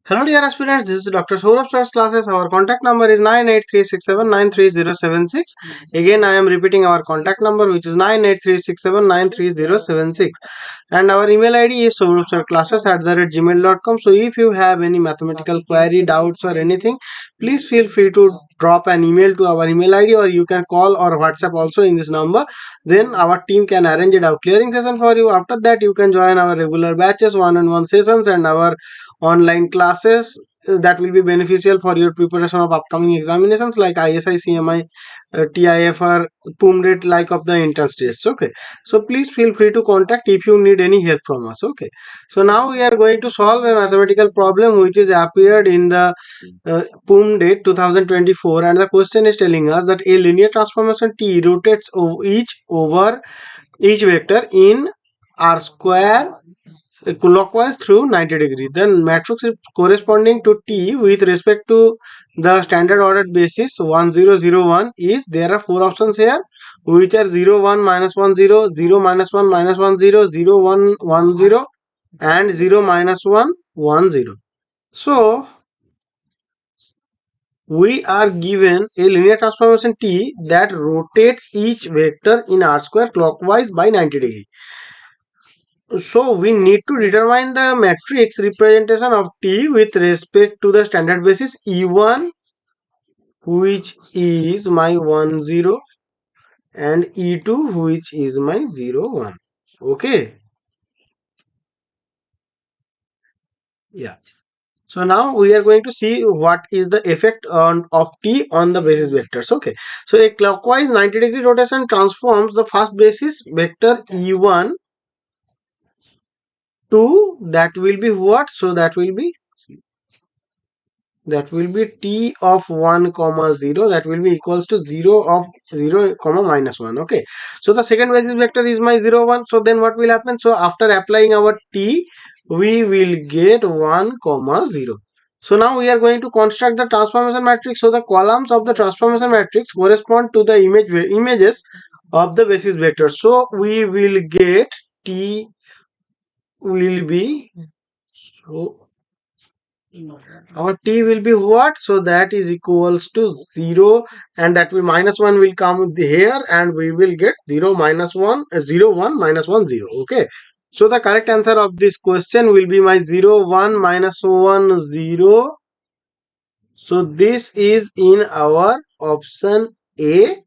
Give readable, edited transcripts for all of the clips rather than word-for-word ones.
Hello dear aspirants, this is Dr. Sourav Sir's classes. Our contact number is 98367930076. Again, I am repeating our contact number, which is 98367930076. And our email ID is souravsirclasses@gmail.com. So if you have any mathematical query, doubts or anything, please feel free to drop an email to our email ID, or you can call or WhatsApp also in this number. Then our team can arrange a doubt clearing session for you. After that, you can join our regular batches, one-on-one sessions and our online classes that will be beneficial for your preparation of upcoming examinations like ISI, CMI, TIFR, PUMDET, like of the entrance tests. Okay, so please feel free to contact if you need any help from us. Okay, so now we are going to solve a mathematical problem which is appeared in the PUMDET 2024, and the question is telling us that a linear transformation T rotates over each vector in R square clockwise through 90 degree. Then matrix is corresponding to T with respect to the standard ordered basis 1001 is there are four options here, which are 0 1 minus 1 0, 0 minus 1 minus 1 0, 0 1 1 0 and 0 minus 1 1 0. So we are given a linear transformation T that rotates each vector in R square clockwise by 90 degree. So we need to determine the matrix representation of T with respect to the standard basis E1, which is my 1 0, and E2, which is my 0 1. Okay, yeah. So now we are going to see what is the effect of T on the basis vectors. Okay, so a clockwise 90 degree rotation transforms the first basis vector E1 to, that will be what? So that will be T of 1 comma 0, that will be equals to 0 of 0 comma minus 1. Okay, so the second basis vector is my 0 1. So then what will happen? So after applying our T, we will get 1 comma 0. So now we are going to construct the transformation matrix. So the columns of the transformation matrix correspond to the images of the basis vector. So we will get T will be, so our T will be what? So that is equals to 0, and that will minus 1 will come here, and we will get 0 minus 1 0 1 minus 1 0. Okay, so the correct answer of this question will be my 0 1 minus 1 0. So this is in our option A.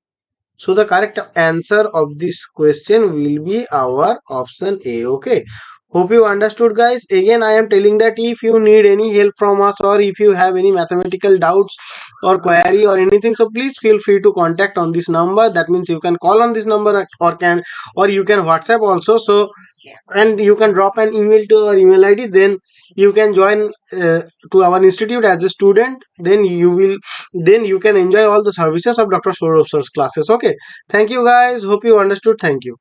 So the correct answer of this question will be our option A. Okay, hope you understood, guys. Again, I am telling that if you need any help from us, or if you have any mathematical doubts or query or anything, so please feel free to contact on this number. That means you can call on this number, or you can WhatsApp also. So, and you can drop an email to our email ID. Then you can join to our institute as a student. Then you can enjoy all the services of Dr. Sourav Sir's classes. Okay, thank you guys, hope you understood. Thank you.